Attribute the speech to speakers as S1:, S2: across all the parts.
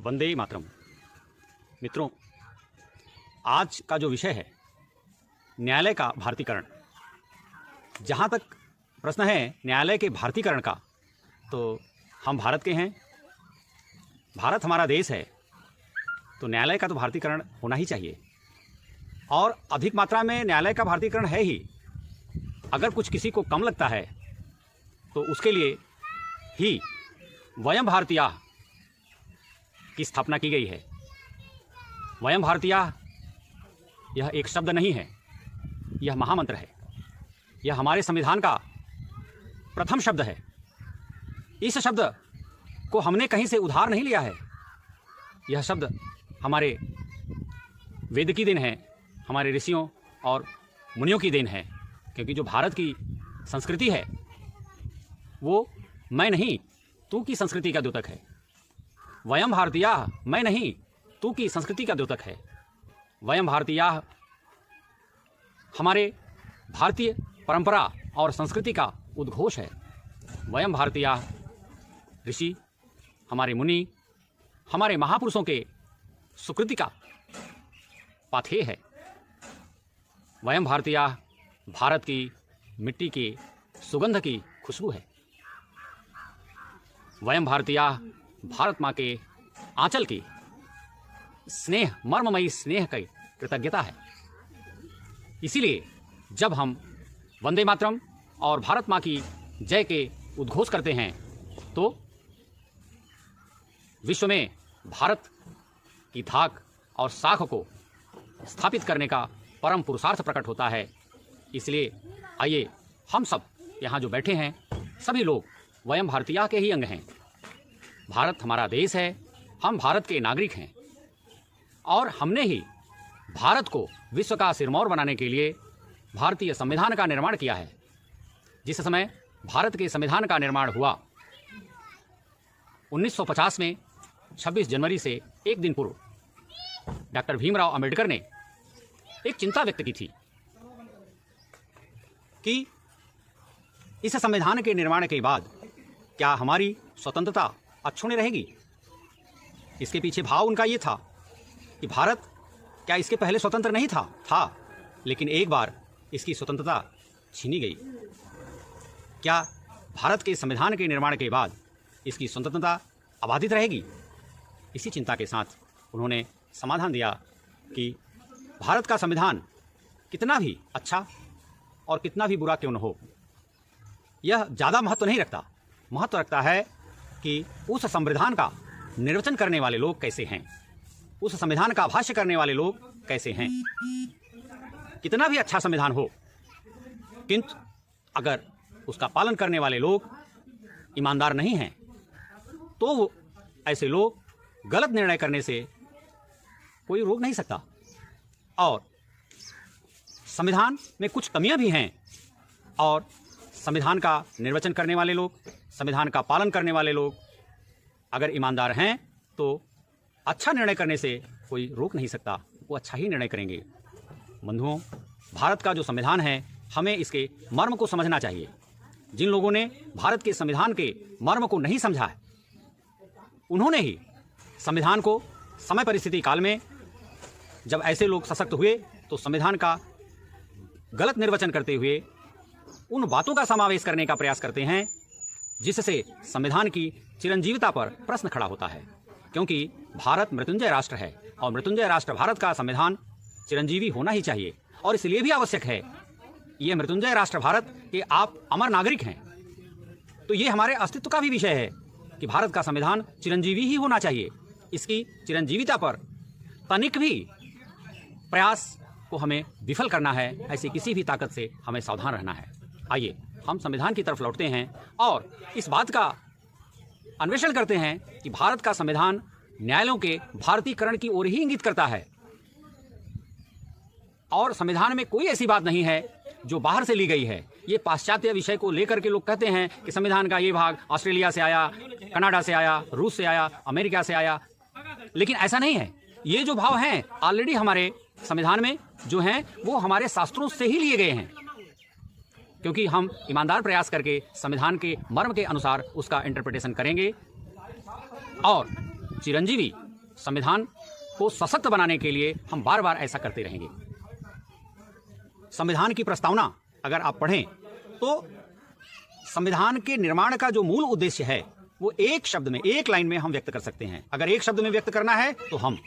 S1: वंदे मातरम। मित्रों, आज का जो विषय है न्यायालय का भारतीकरण। जहाँ तक प्रश्न है न्यायालय के भारतीकरण का, तो हम भारत के हैं, भारत हमारा देश है, तो न्यायालय का तो भारतीकरण होना ही चाहिए और अधिक मात्रा में न्यायालय का भारतीकरण है ही। अगर कुछ किसी को कम लगता है तो उसके लिए ही वयम भारतीयाः की स्थापना की गई है। वयम भारतीयाः यह एक शब्द नहीं है, यह महामंत्र है। यह हमारे संविधान का प्रथम शब्द है। इस शब्द को हमने कहीं से उधार नहीं लिया है। यह शब्द हमारे वेद की देन है, हमारे ऋषियों और मुनियों की देन है। क्योंकि जो भारत की संस्कृति है वो मैं नहीं तू की संस्कृति का द्योतक है। वयम भारतीयाः मैं नहीं तू की संस्कृति का द्योतक है। वयम भारतीयाः हमारे भारतीय परंपरा और संस्कृति का उद्घोष है। वयम भारतीयाः ऋषि, हमारे मुनि, हमारे महापुरुषों के सुकृति का पाथेय है। वयम भारतीयाः भारत की मिट्टी की सुगंध की खुशबू है। वयम भारतीयाः भारत माँ के आंचल की स्नेह, मर्ममयी स्नेह की कृतज्ञता है। इसीलिए जब हम वंदे मातरम और भारत माँ की जय के उद्घोष करते हैं तो विश्व में भारत की धाक और साख को स्थापित करने का परम पुरुषार्थ प्रकट होता है। इसलिए आइए हम सब यहाँ जो बैठे हैं सभी लोग वयम भारतीयाः के ही अंग हैं। भारत हमारा देश है, हम भारत के नागरिक हैं और हमने ही भारत को विश्व का सिरमौर बनाने के लिए भारतीय संविधान का निर्माण किया है। जिस समय भारत के संविधान का निर्माण हुआ 1950 में 26 जनवरी से एक दिन पूर्व डॉक्टर भीमराव अंबेडकर ने एक चिंता व्यक्त की थी कि इस संविधान के निर्माण के बाद क्या हमारी स्वतंत्रता अक्षुण्ण रहेगी। इसके पीछे भाव उनका ये था कि भारत क्या इसके पहले स्वतंत्र नहीं था, लेकिन एक बार इसकी स्वतंत्रता छीनी गई। क्या भारत के संविधान के निर्माण के बाद इसकी स्वतंत्रता अबाधित रहेगी। इसी चिंता के साथ उन्होंने समाधान दिया कि भारत का संविधान कितना भी अच्छा और कितना भी बुरा क्यों न हो, यह ज़्यादा महत्व नहीं रखता। महत्व रखता है कि उस संविधान का निर्वचन करने वाले लोग कैसे हैं, उस संविधान का भाष्य करने वाले लोग कैसे हैं। कितना भी अच्छा संविधान हो, किंतु अगर उसका पालन करने वाले लोग ईमानदार नहीं हैं तो ऐसे लोग गलत निर्णय करने से कोई रोक नहीं सकता। और संविधान में कुछ कमियां भी हैं और संविधान का निर्वचन करने वाले लोग, संविधान का पालन करने वाले लोग अगर ईमानदार हैं तो अच्छा निर्णय करने से कोई रोक नहीं सकता, वो अच्छा ही निर्णय करेंगे। बंधुओं, भारत का जो संविधान है हमें इसके मर्म को समझना चाहिए। जिन लोगों ने भारत के संविधान के मर्म को नहीं समझा है उन्होंने ही संविधान को समय परिस्थिति काल में जब ऐसे लोग सशक्त हुए तो संविधान का गलत निर्वचन करते हुए उन बातों का समावेश करने का प्रयास करते हैं जिससे संविधान की चिरंजीविता पर प्रश्न खड़ा होता है। क्योंकि भारत मृत्युंजय राष्ट्र है और मृत्युंजय राष्ट्र भारत का संविधान चिरंजीवी होना ही चाहिए और इसलिए भी आवश्यक है ये मृत्युंजय राष्ट्र भारत के आप अमर नागरिक हैं। तो ये हमारे अस्तित्व का भी विषय है कि भारत का संविधान चिरंजीवी ही होना चाहिए। इसकी चिरंजीविता पर तनिक भी प्रयास को हमें विफल करना है, ऐसी किसी भी ताकत से हमें सावधान रहना है। आइए हम संविधान की तरफ लौटते हैं और इस बात का अन्वेषण करते हैं कि भारत का संविधान न्यायालयों के भारतीकरण की ओर ही इंगित करता है और संविधान में कोई ऐसी बात नहीं है जो बाहर से ली गई है। ये पाश्चात्य विषय को लेकर के लोग कहते हैं कि संविधान का ये भाग ऑस्ट्रेलिया से आया, कनाडा से आया, रूस से आया, अमेरिका से आया, लेकिन ऐसा नहीं है। ये जो भाव हैं ऑलरेडी हमारे संविधान में जो हैं वो हमारे शास्त्रों से ही लिए गए हैं। क्योंकि हम ईमानदार प्रयास करके संविधान के मर्म के अनुसार उसका इंटरप्रिटेशन करेंगे और चिरंजीवी संविधान को सशक्त बनाने के लिए हम बार बार ऐसा करते रहेंगे। संविधान की प्रस्तावना अगर आप पढ़ें तो संविधान के निर्माण का जो मूल उद्देश्य है वो एक शब्द में, एक लाइन में हम व्यक्त कर सकते हैं। अगर एक शब्द में व्यक्त करना है तो हम,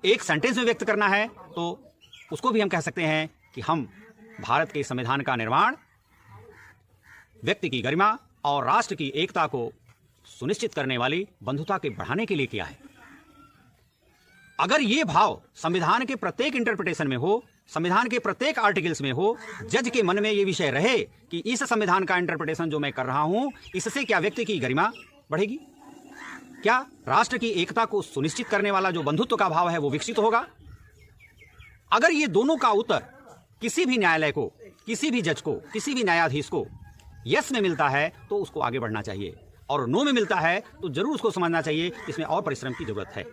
S1: एक सेंटेंस में व्यक्त करना है तो उसको भी हम कह सकते हैं कि हम भारत के संविधान का निर्माण व्यक्ति की गरिमा और राष्ट्र की एकता को सुनिश्चित करने वाली बंधुता के बढ़ाने के लिए किया है। अगर ये भाव संविधान के प्रत्येक इंटरप्रिटेशन में हो, संविधान के प्रत्येक आर्टिकल्स में हो, जज के मन में ये विषय रहे कि इस संविधान का इंटरप्रिटेशन जो मैं कर रहा हूं, इससे क्या व्यक्ति की गरिमा बढ़ेगी, क्या राष्ट्र की एकता को सुनिश्चित करने वाला जो बंधुत्व का भाव है वो विकसित होगा। अगर ये दोनों का उत्तर किसी भी न्यायालय को, किसी भी जज को, किसी भी न्यायाधीश को यस में मिलता है तो उसको आगे बढ़ना चाहिए, और नो में मिलता है तो जरूर उसको समझना चाहिए इसमें और परिश्रम की जरूरत है।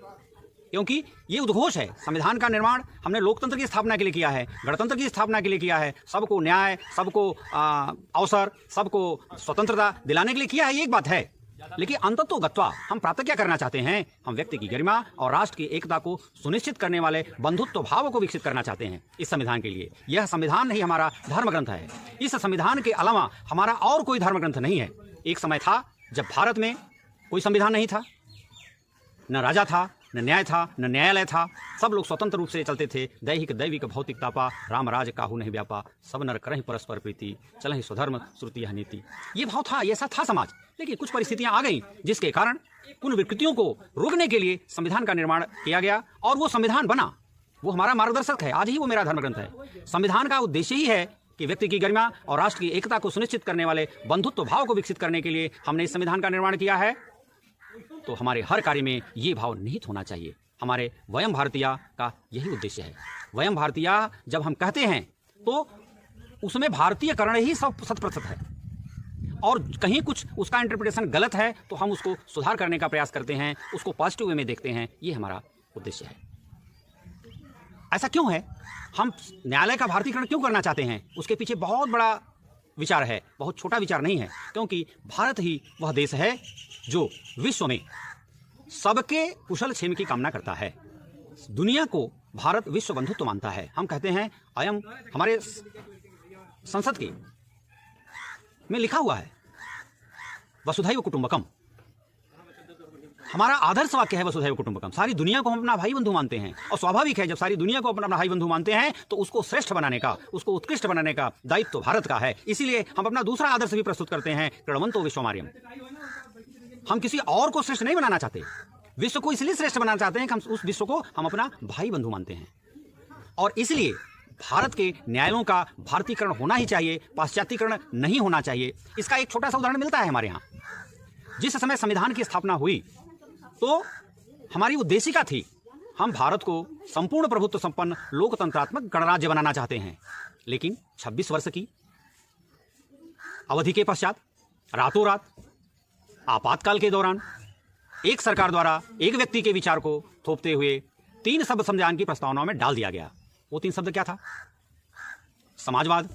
S1: क्योंकि ये उद्घोष है, संविधान का निर्माण हमने लोकतंत्र की स्थापना के लिए किया है, गणतंत्र की स्थापना के लिए किया है, सबको न्याय, सबको अवसर, सबको स्वतंत्रता दिलाने के लिए किया है, ये एक बात है। लेकिन अंततोगत्वा हम प्राप्त क्या करना चाहते हैं? हम व्यक्ति की गरिमा और राष्ट्र की एकता को सुनिश्चित करने वाले बंधुत्व भाव को विकसित करना चाहते हैं इस संविधान के लिए। यह संविधान ही हमारा धर्म ग्रंथ है। इस संविधान के अलावा हमारा और कोई धर्म ग्रंथ नहीं है। एक समय था जब भारत में कोई संविधान नहीं था, न राजा था, न न्याय था, न न्यायालय था, सब लोग स्वतंत्र रूप से चलते थे। दैहिक दैविक भौतिक तापा, राम राज काहू नहीं व्यापा, सब नर करहि परस्पर प्रीति, चलहि स्वधर्म श्रुति यह नीति। ये भाव था, ऐसा था समाज। लेकिन कुछ परिस्थितियां आ गई जिसके कारण उन विकृतियों को रोकने के लिए संविधान का निर्माण किया गया और वो संविधान बना। वो हमारा मार्गदर्शक है, आज ही वो मेरा धर्म ग्रंथ है। संविधान का उद्देश्य ही है कि व्यक्ति की गरिमा और राष्ट्र की एकता को सुनिश्चित करने वाले बंधुत्व भाव को विकसित करने के लिए हमने इस संविधान का निर्माण किया है। तो हमारे हर कार्य में ये भाव निहित होना चाहिए। हमारे वयम भारतीय का यही उद्देश्य है। वयम भारतीय जब हम कहते हैं तो उसमें भारतीयकरण ही 100% है, और कहीं कुछ उसका इंटरप्रिटेशन गलत है तो हम उसको सुधार करने का प्रयास करते हैं, उसको पॉजिटिव वे में देखते हैं। ये हमारा उद्देश्य है। ऐसा क्यों है? हम न्यायालय का भारतीयकरण क्यों करना चाहते हैं? उसके पीछे बहुत बड़ा विचार है, बहुत छोटा विचार नहीं है। क्योंकि भारत ही वह देश है जो विश्व में सबके कुशल क्षेम की कामना करता है। दुनिया को भारत विश्व बंधुत्व मानता है। हम कहते हैं, अयम हमारे संसद के में लिखा हुआ है वसुधैव कुटुंबकम, हमारा आदर्श वाक्य है वसुधैव कुटुंबकम। सारी दुनिया को हम अपना भाई बंधु मानते हैं, और स्वाभाविक है जब सारी दुनिया को अपना भाई बंधु मानते हैं तो उसको श्रेष्ठ बनाने का, उसको उत्कृष्ट बनाने का दायित्व तो भारत का है। इसीलिए हम अपना दूसरा आदर्श भी प्रस्तुत करते हैं, क्रीडवंतो विश्वमार्यम। हम किसी और को श्रेष्ठ नहीं बनाना चाहते, विश्व को इसलिए श्रेष्ठ बनाना चाहते हैं कि हम उस विश्व को हम अपना भाई बंधु मानते हैं। और इसलिए भारत के न्यायालयों का भारतीयकरण होना ही चाहिए, पाश्चात्यकरण नहीं होना चाहिए। इसका एक छोटा सा उदाहरण मिलता है हमारे यहाँ। जिस समय संविधान की स्थापना हुई तो हमारी उद्देशिका थी, हम भारत को संपूर्ण प्रभुत्व संपन्न लोकतंत्रात्मक गणराज्य बनाना चाहते हैं। लेकिन 26 वर्ष की अवधि के पश्चात रातों रात आपातकाल के दौरान एक सरकार द्वारा एक व्यक्ति के विचार को थोपते हुए 3 शब्द संविधान की प्रस्तावना में डाल दिया गया। वो 3 शब्द क्या था? समाजवाद,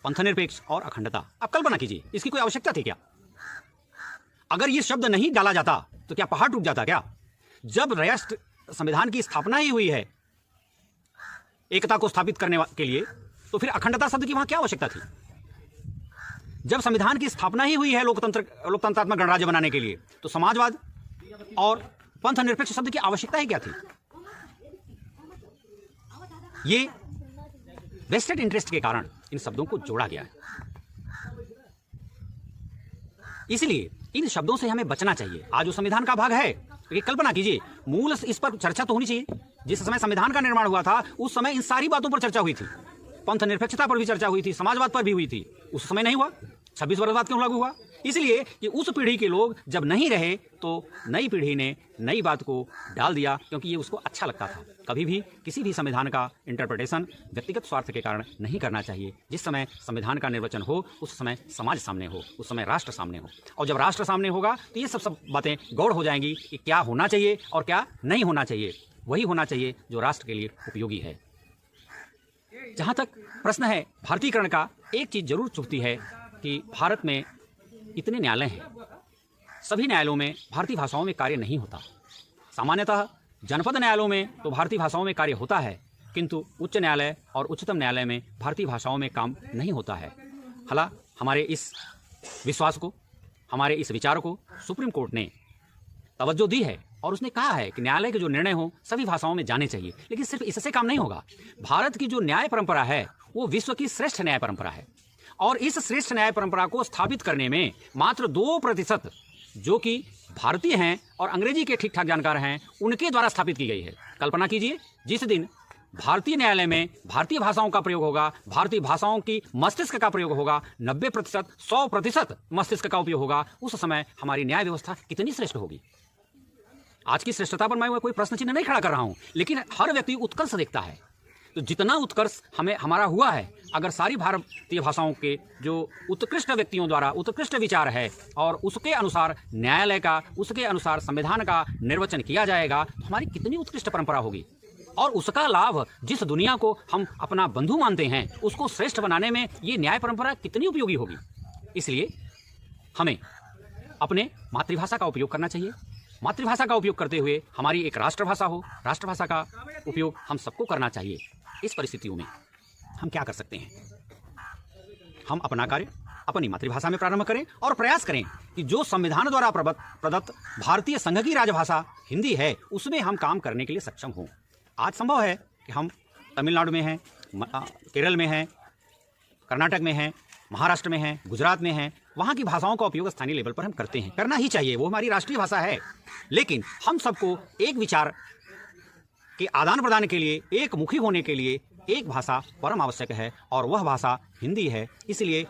S1: पंथनिरपेक्ष और अखंडता। अब कल्पना कीजिए, इसकी कोई आवश्यकता थी क्या? अगर ये शब्द नहीं डाला जाता तो क्या पहाड़ टूट जाता क्या? जब राष्ट्र संविधान की स्थापना ही हुई है एकता को स्थापित करने के लिए, तो फिर अखंडता शब्द की वहां क्या आवश्यकता थी? जब संविधान की स्थापना ही हुई है लोकतंत्रात्मक गणराज्य बनाने के लिए, तो समाजवाद और पंथ निरपेक्ष शब्द की आवश्यकता ही क्या थी? ये वेस्टेड इंटरेस्ट के कारण इन शब्दों को जोड़ा गया है। इसलिए इन शब्दों से हमें बचना चाहिए। आज जो संविधान का भाग है, ये कल्पना कीजिए, मूल इस पर चर्चा तो होनी चाहिए। जिस समय संविधान का निर्माण हुआ था उस समय इन सारी बातों पर चर्चा हुई थी, पंथ निरपेक्षता पर भी चर्चा हुई थी, समाजवाद पर भी हुई थी। उस समय नहीं हुआ, 26 वर्ष बाद क्यों लागू हुआ? इसलिए कि उस पीढ़ी के लोग जब नहीं रहे तो नई पीढ़ी ने नई बात को डाल दिया, क्योंकि ये उसको अच्छा लगता था। कभी भी किसी भी संविधान का इंटरप्रिटेशन व्यक्तिगत स्वार्थ के कारण नहीं करना चाहिए। जिस समय संविधान का निर्वचन हो उस समय समाज सामने हो, उस समय राष्ट्र सामने हो। और जब राष्ट्र सामने होगा तो ये सब बातें गौड़ हो जाएंगी कि क्या होना चाहिए और क्या नहीं होना चाहिए। वही होना चाहिए जो राष्ट्र के लिए उपयोगी है। जहाँ तक प्रश्न है भारतीयकरण का, एक चीज़ जरूर चुभती है कि भारत में इतने न्यायालय हैं, सभी न्यायालयों में भारतीय भाषाओं में कार्य नहीं होता। सामान्यतः जनपद न्यायालयों में तो भारतीय भाषाओं में कार्य होता है, किंतु उच्च न्यायालय और उच्चतम न्यायालय में भारतीय भाषाओं में काम नहीं होता है। हालांकि हमारे इस विश्वास को, हमारे इस विचार को सुप्रीम कोर्ट ने तवज्जो दी है और उसने कहा है कि न्यायालय के जो निर्णय हो सभी भाषाओं में जाने चाहिए। लेकिन सिर्फ इससे काम नहीं होगा। भारत की जो न्याय परंपरा है वो विश्व की श्रेष्ठ न्याय परंपरा है और इस श्रेष्ठ न्याय परंपरा को स्थापित करने में मात्र 2% जो कि भारतीय हैं और अंग्रेजी के ठीक ठाक जानकार हैं उनके द्वारा स्थापित की गई है। कल्पना कीजिए, जिस दिन भारतीय न्यायालय में भारतीय भाषाओं का प्रयोग होगा, भारतीय भाषाओं की मस्तिष्क का प्रयोग होगा, 90%, 100% मस्तिष्क का उपयोग होगा, उस समय हमारी न्याय व्यवस्था कितनी श्रेष्ठ होगी। आज की श्रेष्ठता पर मैं कोई प्रश्न चिन्ह नहीं खड़ा कर रहा हूं, लेकिन हर व्यक्ति उत्कर्ष देखता है। तो जितना उत्कर्ष हमारा हुआ है, अगर सारी भारतीय भाषाओं के जो उत्कृष्ट व्यक्तियों द्वारा उत्कृष्ट विचार है और उसके अनुसार न्यायालय का, उसके अनुसार संविधान का निर्वचन किया जाएगा, तो हमारी कितनी उत्कृष्ट परंपरा होगी और उसका लाभ जिस दुनिया को हम अपना बंधु मानते हैं उसको श्रेष्ठ बनाने में ये न्याय परंपरा कितनी उपयोगी होगी। इसलिए हमें अपने मातृभाषा का उपयोग करना चाहिए। मातृभाषा का उपयोग करते हुए हमारी एक राष्ट्रभाषा हो, राष्ट्रभाषा का उपयोग हम सबको करना चाहिए। इस परिस्थितियों में हम क्या कर सकते हैं? हम अपना कार्य अपनी मातृभाषा में प्रारंभ करें और प्रयास करें कि जो संविधान द्वारा प्रदत्त भारतीय संघ की राजभाषा हिंदी है उसमें हम काम करने के लिए सक्षम हों। आज संभव है कि हम तमिलनाडु में हैं, केरल में हैं, कर्नाटक में हैं, महाराष्ट्र में हैं, गुजरात में हैं, वहाँ की भाषाओं का उपयोग स्थानीय लेवल पर हम करते हैं, करना ही चाहिए, वो हमारी राष्ट्रीय भाषा है। लेकिन हम सबको एक विचार के आदान प्रदान के लिए, एक मुखी होने के लिए एक भाषा परम आवश्यक है और वह भाषा हिंदी है। इसलिए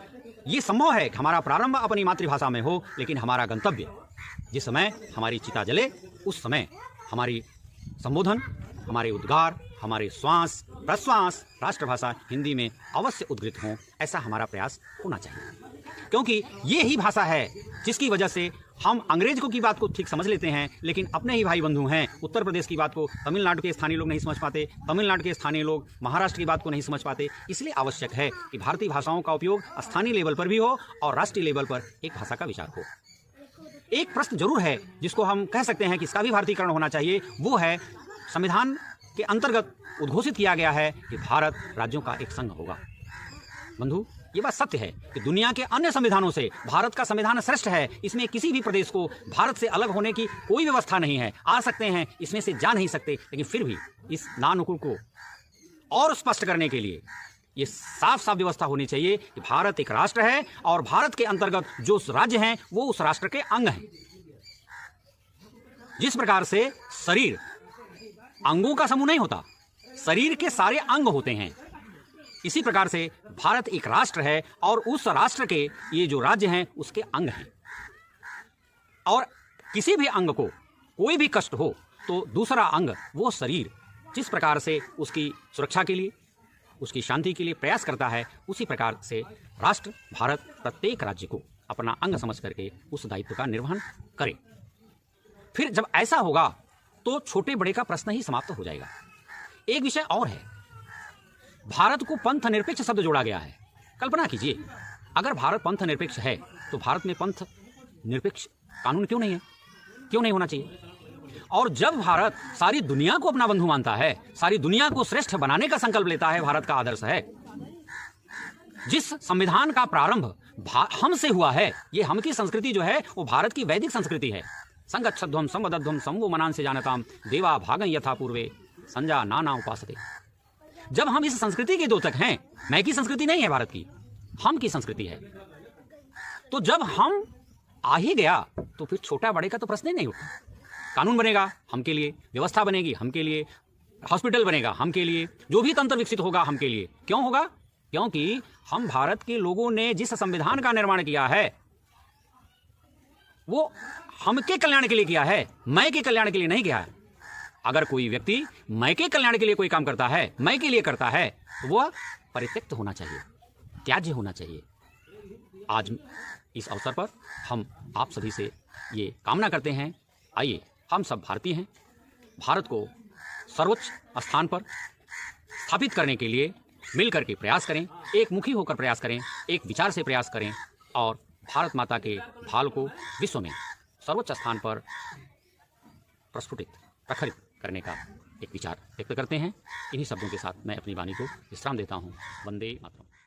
S1: ये संभव है कि हमारा प्रारंभ अपनी मातृभाषा में हो, लेकिन हमारा गंतव्य जिस समय हमारी चिता जले उस समय हमारी संबोधन, हमारे उद्गार, हमारे श्वास प्रश्वास राष्ट्रभाषा हिंदी में अवश्य उद्गृत हों, ऐसा हमारा प्रयास होना चाहिए। क्योंकि ये ही भाषा है जिसकी वजह से हम अंग्रेज को की बात को ठीक समझ लेते हैं, लेकिन अपने ही भाई बंधु हैं उत्तर प्रदेश की बात को तमिलनाडु के स्थानीय लोग नहीं समझ पाते, तमिलनाडु के स्थानीय लोग महाराष्ट्र की बात को नहीं समझ पाते। इसलिए आवश्यक है कि भारतीय भाषाओं का उपयोग स्थानीय लेवल पर भी हो और राष्ट्रीय लेवल पर एक भाषा का विचार हो। एक प्रश्न जरूर है जिसको हम कह सकते हैं कि इसका भी भारतीयकरण होना चाहिए, वो है संविधान के अंतर्गत उद्घोषित किया गया है कि भारत राज्यों का एक संघ होगा। बंधु, ये बात सत्य है कि दुनिया के अन्य संविधानों से भारत का संविधान श्रेष्ठ है। इसमें किसी भी प्रदेश को भारत से अलग होने की कोई व्यवस्था नहीं है। आ सकते हैं, इसमें से जा नहीं सकते, लेकिन फिर भी इस नानुकुल को और स्पष्ट करने के लिए ये साफ साफ व्यवस्था होनी चाहिए कि भारत एक राष्ट्र है और भारत के अंतर्गत जो राज्य हैं वो उस राष्ट्र के अंग हैं। जिस प्रकार से शरीर अंगों का समूह नहीं होता, शरीर के सारे अंग होते हैं, इसी प्रकार से भारत एक राष्ट्र है और उस राष्ट्र के ये जो राज्य हैं उसके अंग हैं। और किसी भी अंग को कोई भी कष्ट हो तो दूसरा अंग, वो शरीर जिस प्रकार से उसकी सुरक्षा के लिए, उसकी शांति के लिए प्रयास करता है, उसी प्रकार से राष्ट्र भारत प्रत्येक राज्य को अपना अंग समझ करके उस दायित्व का निर्वहन करे। फिर जब ऐसा होगा तो छोटे बड़े का प्रश्न ही समाप्त हो जाएगा। एक विषय और है, भारत को पंथ निरपेक्ष शब्द जोड़ा गया है। कल्पना कीजिए, अगर भारत पंथ निरपेक्ष है तो भारत में पंथ निरपेक्ष कानून क्यों नहीं है, क्यों नहीं होना चाहिए? और जब भारत सारी दुनिया को अपना बंधु मानता है, सारी दुनिया को श्रेष्ठ बनाने का संकल्प लेता है, भारत का आदर्श है, जिस संविधान का प्रारंभ हम से हुआ है, ये हम की संस्कृति जो है वो भारत की वैदिक संस्कृति है। संगच्छध्वम संवदध्वम समवो मनान से जानताम देवा भागं यथा पूर्वे संजा नाना उपासते। जब हम इस संस्कृति के द्योतक हैं, मैं की संस्कृति नहीं है भारत की, हम की संस्कृति है, तो जब हम आ ही गया तो फिर छोटा बड़े का तो प्रश्न ही नहीं उठता। कानून बनेगा हम के लिए, व्यवस्था बनेगी हम के लिए, हॉस्पिटल बनेगा हम के लिए, जो भी तंत्र विकसित होगा हम के लिए। क्यों होगा? क्योंकि हम भारत के लोगों ने जिस संविधान का निर्माण किया है वो हम के कल्याण के लिए किया है, मैं के कल्याण के लिए नहीं किया है। अगर कोई व्यक्ति मैं के कल्याण के लिए कोई काम करता है, मैं के लिए करता है, तो वह परित्यक्त होना चाहिए, त्याज्य होना चाहिए। आज इस अवसर पर हम आप सभी से ये कामना करते हैं, आइए हम सब भारतीय हैं, भारत को सर्वोच्च स्थान पर स्थापित करने के लिए मिलकर के प्रयास करें, एक मुखी होकर प्रयास करें, एक विचार से प्रयास करें और भारत माता के भाल को विश्व में सर्वोच्च स्थान पर प्रस्फुटित, प्रखरित करने का एक विचार व्यक्त करते हैं। इन्हीं शब्दों के साथ मैं अपनी वाणी को विश्राम देता हूँ। वंदे मातरम।